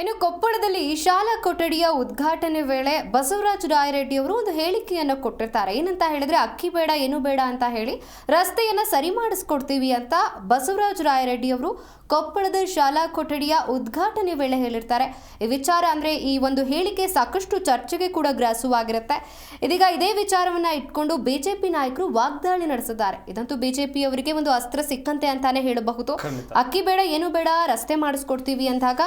ಇನ್ನು ಕೊಪ್ಪಳದಲ್ಲಿ ಶಾಲಾ ಕೊಠಡಿಯ ಉದ್ಘಾಟನೆ ವೇಳೆ ಬಸವರಾಜ ರಾಯರೆಡ್ಡಿ ಅವರು ಒಂದು ಹೇಳಿಕೆಯನ್ನು ಕೊಟ್ಟಿರ್ತಾರೆ. ಏನಂತ ಹೇಳಿದ್ರೆ ಅಕ್ಕಿ ಬೇಡ ಏನು ಬೇಡ ಅಂತ ಹೇಳಿ ರಸ್ತೆಯನ್ನ ಸರಿ ಮಾಡಿಸ್ಕೊಡ್ತೀವಿ ಅಂತ ಬಸವರಾಜ ರಾಯರೆಡ್ಡಿ ಅವರು ಕೊಪ್ಪಳದ ಶಾಲಾ ಕೊಠಡಿಯ ಉದ್ಘಾಟನೆ ವೇಳೆ ಹೇಳಿರ್ತಾರೆ. ಈ ವಿಚಾರ ಅಂದ್ರೆ ಈ ಒಂದು ಹೇಳಿಕೆ ಸಾಕಷ್ಟು ಚರ್ಚೆಗೆ ಕೂಡ ಗ್ರಾಸವಾಗಿರುತ್ತೆ. ಇದೀಗ ಇದೇ ವಿಚಾರವನ್ನ ಇಟ್ಕೊಂಡು ಬಿಜೆಪಿ ನಾಯಕರು ವಾಗ್ದಾಳಿ ನಡೆಸಿದ್ದಾರೆ. ಇದಂತೂ ಬಿಜೆಪಿ ಅವರಿಗೆ ಒಂದು ಅಸ್ತ್ರ ಸಿಕ್ಕಂತೆ ಅಂತಾನೆ ಹೇಳಬಹುದು. ಅಕ್ಕಿ ಬೇಡ ಏನು ಬೇಡ ರಸ್ತೆ ಮಾಡಿಸ್ಕೊಡ್ತೀವಿ ಅಂದಾಗ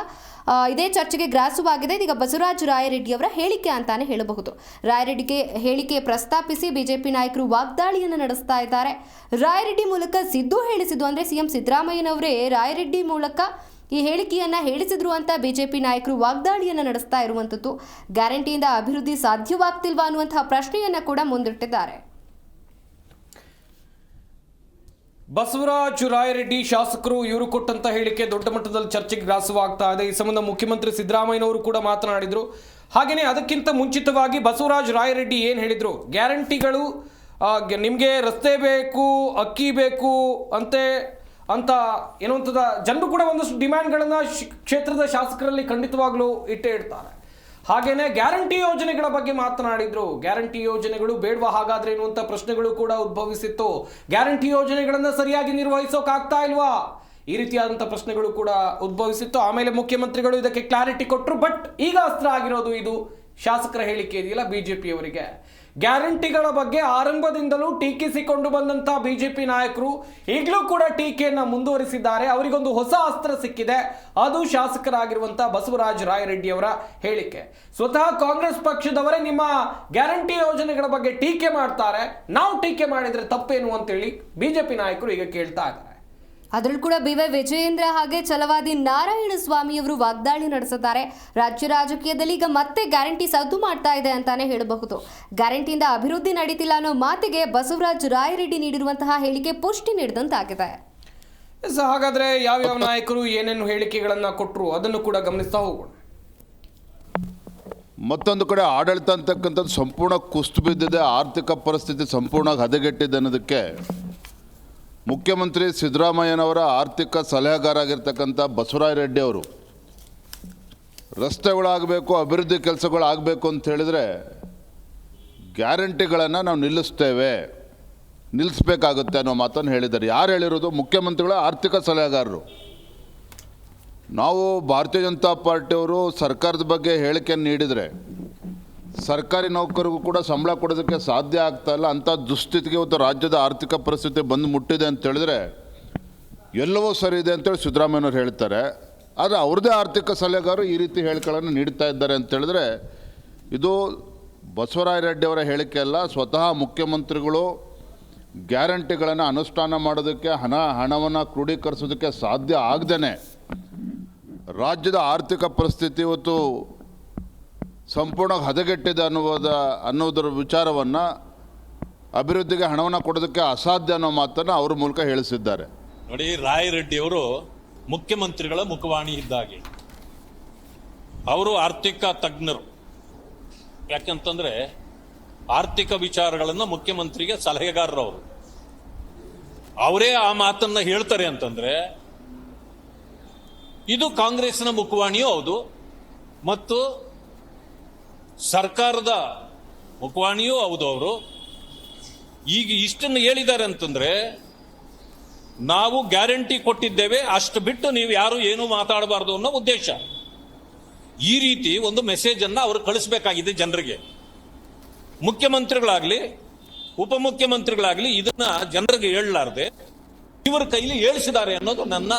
ಇದೇ ಚರ್ಚೆಗೆ ಗ್ರಾಸವಾಗಿದೆ. ಇದೀಗ ಬಸವರಾಜ ರಾಯರೆಡ್ಡಿ ಅವರ ಹೇಳಿಕೆ ಅಂತಾನೆ ಹೇಳಬಹುದು. ರಾಯರೆಡ್ಡಿಗೆ ಹೇಳಿಕೆ ಪ್ರಸ್ತಾಪಿಸಿ ಬಿಜೆಪಿ ನಾಯಕರು ವಾಗ್ದಾಳಿಯನ್ನು ನಡೆಸ್ತಾ ಇದ್ದಾರೆ. ರಾಯರೆಡ್ಡಿ ಮೂಲಕ ಸಿದ್ದು ಹೇಳಿಸಿದ್ದು ಅಂದ್ರೆ ಸಿಎಂ ಸಿದ್ದರಾಮಯ್ಯನವರೇ ರಾಯರೆಡ್ಡಿ ಮೂಲಕ ಈ ಹೇಳಿಕೆಯನ್ನ ಹೇಳಿಸಿದ್ರು ಅಂತ ಬಿಜೆಪಿ ನಾಯಕರು ವಾಗ್ದಾಳಿಯನ್ನ ನಡೆಸ್ತಾ ಇರುವಂತದ್ದು. ಗ್ಯಾರಂಟಿಯಿಂದ ಅಭಿವೃದ್ಧಿ ಸಾಧ್ಯವಾಗ್ತಿಲ್ವಾ ಅನ್ನುವಂತಹ ಪ್ರಶ್ನೆಯನ್ನ ಕೂಡ ಮುಂದಿಟ್ಟಿದ್ದಾರೆ. ಬಸವರಾಜ ರಾಯರೆಡ್ಡಿ ಶಾಸಕರು ಇವರು ಕೊಟ್ಟಂತ ಹೇಳಿಕೆ ದೊಡ್ಡ ಮಟ್ಟದಲ್ಲಿ ಚರ್ಚೆಗೆ ಗ್ರಾಸವಾಗ್ತಾ ಇದೆ. ಈ ಸಂಬಂಧ ಮುಖ್ಯಮಂತ್ರಿ ಸಿದ್ದರಾಮಯ್ಯನವರು ಕೂಡ ಮಾತನಾಡಿದ್ರು. ಹಾಗೆಯೇ ಅದಕ್ಕಿಂತ ಮುಂಚಿತವಾಗಿ ಬಸವರಾಜ ರಾಯರೆಡ್ಡಿ ಏನು ಹೇಳಿದ್ರು, ಗ್ಯಾರಂಟಿಗಳು ನಿಮಗೆ ರಸ್ತೆ ಬೇಕು, ಅಕ್ಕಿ ಬೇಕು ಅಂತ ಏನೋಂಥದ ಜನರು ಕೂಡ ಒಂದಷ್ಟು ಡಿಮ್ಯಾಂಡ್ಗಳನ್ನು ಕ್ಷೇತ್ರದ ಶಾಸಕರಲ್ಲಿ ಖಂಡಿತವಾಗ್ಲೂ ಇಟ್ಟೇ ಇಡ್ತಾರೆ. ಹಾಗೇನೆ ಗ್ಯಾರಂಟಿ ಯೋಜನೆಗಳ ಬಗ್ಗೆ ಮಾತನಾಡಿದ್ರು. ಗ್ಯಾರಂಟಿ ಯೋಜನೆಗಳು ಬೇಡವಾ ಹಾಗಾದ್ರೆ ಎನ್ನುವಂಥ ಪ್ರಶ್ನೆಗಳು ಕೂಡ ಉದ್ಭವಿಸಿತ್ತು. ಗ್ಯಾರಂಟಿ ಯೋಜನೆಗಳನ್ನು ಸರಿಯಾಗಿ ನಿರ್ವಹಿಸೋಕಾಗ್ತಾ ಇಲ್ವಾ, ಈ ರೀತಿಯಾದಂಥ ಪ್ರಶ್ನೆಗಳು ಕೂಡ ಉದ್ಭವಿಸಿತ್ತು. ಆಮೇಲೆ ಮುಖ್ಯಮಂತ್ರಿಗಳು ಇದಕ್ಕೆ ಕ್ಲಾರಿಟಿ ಕೊಟ್ಟರು. ಬಟ್ ಈಗ ಅಸ್ತ್ರ ಆಗಿರೋದು ಇದು ಶಾಸಕರ ಹೇಳಿಕೆ ಇದೆಯಲ್ಲ ಬಿಜೆಪಿಯವರಿಗೆ. ಗ್ಯಾರಂಟಿಗಳ ಬಗ್ಗೆ ಆರಂಭದಿಂದಲೂ ಟೀಕಿಸಿಕೊಂಡು ಬಂದಂಥ ಬಿಜೆಪಿ ನಾಯಕರು ಈಗಲೂ ಕೂಡ ಟೀಕೆಯನ್ನು ಮುಂದುವರಿಸಿದ್ದಾರೆ. ಅವರಿಗೊಂದು ಹೊಸ ಅಸ್ತ್ರ ಸಿಕ್ಕಿದೆ, ಅದು ಶಾಸಕರಾಗಿರುವಂಥ ಬಸವರಾಜ ರಾಯರೆಡ್ಡಿ ಅವರ ಹೇಳಿಕೆ. ಸ್ವತಃ ಕಾಂಗ್ರೆಸ್ ಪಕ್ಷದವರೇ ನಿಮ್ಮ ಗ್ಯಾರಂಟಿ ಯೋಜನೆಗಳ ಬಗ್ಗೆ ಟೀಕೆ ಮಾಡ್ತಾರೆ, ನಾವು ಟೀಕೆ ಮಾಡಿದ್ರೆ ತಪ್ಪೇನು ಅಂತೇಳಿ ಬಿಜೆಪಿ ನಾಯಕರು ಈಗ ಕೇಳ್ತಾ ಇದ್ದಾರೆ. ಅದರಲ್ಲೂ ಕೂಡ ಬಿವೈ ವಿಜಯೇಂದ್ರ ಹಾಗೆ ಛಲವಾದಿ ನಾರಾಯಣ ಸ್ವಾಮಿ ಅವರು ವಾಗ್ದಾಳಿ ನಡೆಸಿದ್ದಾರೆ. ರಾಜ್ಯ ರಾಜಕೀಯದಲ್ಲಿ ಈಗ ಮತ್ತೆ ಗ್ಯಾರಂಟಿ ಸದ್ದು ಮಾಡ್ತಾ ಇದೆ ಅಂತಾನೆ ಹೇಳಬಹುದು. ಗ್ಯಾರಂಟಿಯಿಂದ ಅಭಿವೃದ್ಧಿ ನಡೀತಿಲ್ಲ ಅನ್ನೋ ಮಾತಿಗೆ ಬಸವರಾಜ ರಾಯರೆಡ್ಡಿ ನೀಡಿರುವಂತಹ ಹೇಳಿಕೆ ಪುಷ್ಟಿ ನೀಡಿದಂತಾಗಿದೆ. ಹಾಗಾದ್ರೆ ಯಾವ್ಯಾವ ನಾಯಕರು ಏನೇನು ಹೇಳಿಕೆಗಳನ್ನ ಕೊಟ್ಟರು ಅದನ್ನು ಕೂಡ ಗಮನಿಸ್ತಾ ಹೋಗೋಣ. ಮತ್ತೊಂದು ಕಡೆ ಆಡಳಿತ ಅಂತಕ್ಕಂಥದ್ದು ಸಂಪೂರ್ಣ ಕುಸಿದು ಬಿದ್ದಿದೆ, ಆರ್ಥಿಕ ಪರಿಸ್ಥಿತಿ ಸಂಪೂರ್ಣ ಹದಗೆಟ್ಟಿದೆ ಅನ್ನೋದಕ್ಕೆ ಮುಖ್ಯಮಂತ್ರಿ ಸಿದ್ದರಾಮಯ್ಯನವರ ಆರ್ಥಿಕ ಸಲಹೆಗಾರ ಆಗಿರ್ತಕ್ಕಂಥ ಬಸವರಾಜ ರೆಡ್ಡಿ ಅವರು ರಸ್ತೆಗಳಾಗಬೇಕು, ಅಭಿವೃದ್ಧಿ ಕೆಲಸಗಳಾಗಬೇಕು ಅಂತ ಹೇಳಿದರೆ ಗ್ಯಾರಂಟಿಗಳನ್ನು ನಾವು ನಿಲ್ಲಿಸಬೇಕಾಗುತ್ತೆ ಅನ್ನೋ ಮಾತನ್ನು ಹೇಳಿದ್ದಾರೆ. ಯಾರು ಹೇಳಿರೋದು? ಮುಖ್ಯಮಂತ್ರಿಗಳ ಆರ್ಥಿಕ ಸಲಹೆಗಾರರು. ನಾವು ಭಾರತೀಯ ಜನತಾ ಪಾರ್ಟಿಯವರು ಸರ್ಕಾರದ ಬಗ್ಗೆ ಹೇಳಿಕೆಯನ್ನು ನೀಡಿದರೆ ಸರ್ಕಾರಿ ನೌಕರಿಗೂ ಕೂಡ ಸಂಬಳ ಕೊಡೋದಕ್ಕೆ ಸಾಧ್ಯ ಆಗ್ತಾ ಇಲ್ಲ. ಅಂಥ ದುಸ್ಥಿತಿಗೆ ಇವತ್ತು ರಾಜ್ಯದ ಆರ್ಥಿಕ ಪರಿಸ್ಥಿತಿ ಬಂದು ಮುಟ್ಟಿದೆ ಅಂತ ಹೇಳಿದ್ರೆ ಎಲ್ಲವೂ ಸರಿ ಇದೆ ಅಂತೇಳಿ ಸಿದ್ದರಾಮಯ್ಯನವ್ರು ಹೇಳ್ತಾರೆ. ಆದರೆ ಅವ್ರದ್ದೇ ಆರ್ಥಿಕ ಸಲಹೆಗಾರರು ಈ ರೀತಿ ಹೇಳಿಕೆಗಳನ್ನು ನೀಡ್ತಾ ಇದ್ದಾರೆ ಅಂತ ಹೇಳಿದ್ರೆ ಇದು ಬಸವರಾಜ ರೆಡ್ಡಿ ಅವರ ಹೇಳಿಕೆ ಅಲ್ಲ. ಸ್ವತಃ ಮುಖ್ಯಮಂತ್ರಿಗಳು ಗ್ಯಾರಂಟಿಗಳನ್ನು ಅನುಷ್ಠಾನ ಮಾಡೋದಕ್ಕೆ ಹಣವನ್ನು ಕ್ರೋಢೀಕರಿಸೋದಕ್ಕೆ ಸಾಧ್ಯ ಆಗದೇ ರಾಜ್ಯದ ಆರ್ಥಿಕ ಪರಿಸ್ಥಿತಿ ಇವತ್ತು ಸಂಪೂರ್ಣ ಹದಗೆಟ್ಟಿದೆ ಅನ್ನೋದರ ವಿಚಾರವನ್ನು ಅಭಿವೃದ್ಧಿಗೆ ಹಣವನ್ನು ಕೊಡೋದಕ್ಕೆ ಅಸಾಧ್ಯ ಅನ್ನೋ ಮಾತನ್ನು ಅವ್ರ ಮೂಲಕ ಹೇಳಿಸಿದ್ದಾರೆ. ನೋಡಿ, ರಾಯರೆಡ್ಡಿ ಅವರು ಮುಖ್ಯಮಂತ್ರಿಗಳ ಮುಖವಾಣಿ ಇದ್ದಾಗೆ. ಅವರು ಆರ್ಥಿಕ ತಜ್ಞರು. ಯಾಕಂತಂದ್ರೆ ಆರ್ಥಿಕ ವಿಚಾರಗಳನ್ನು ಮುಖ್ಯಮಂತ್ರಿಗೆ ಸಲಹೆಗಾರರು. ಅವರೇ ಆ ಮಾತನ್ನ ಹೇಳ್ತಾರೆ ಅಂತಂದ್ರೆ ಇದು ಕಾಂಗ್ರೆಸ್ನ ಮುಖವಾಣಿಯೂ ಹೌದು ಮತ್ತು ಸರ್ಕಾರದ ಮುಖವಾಣಿಯೂ ಹೌದು. ಅವರು ಈಗ ಇಷ್ಟನ್ನು ಹೇಳಿದ್ದಾರೆ ಅಂತಂದ್ರೆ ನಾವು ಗ್ಯಾರಂಟಿ ಕೊಟ್ಟಿದ್ದೇವೆ, ಅಷ್ಟು ಬಿಟ್ಟು ನೀವು ಯಾರು ಏನು ಮಾತಾಡಬಾರ್ದು ಅನ್ನೋ ಉದ್ದೇಶ. ಈ ರೀತಿ ಒಂದು ಮೆಸೇಜ್ ಅನ್ನ ಅವರು ಕಳಿಸಬೇಕಾಗಿದೆ ಜನರಿಗೆ. ಮುಖ್ಯಮಂತ್ರಿಗಳಾಗ್ಲಿ ಉಪಮುಖ್ಯಮಂತ್ರಿಗಳಾಗ್ಲಿ ಇದನ್ನ ಜನರಿಗೆ ಹೇಳಲಾರ್ದೆ ಇವರ ಕೈಲಿ ಹೇಳಿಸಿದ್ದಾರೆ ಅನ್ನೋದು ನನ್ನ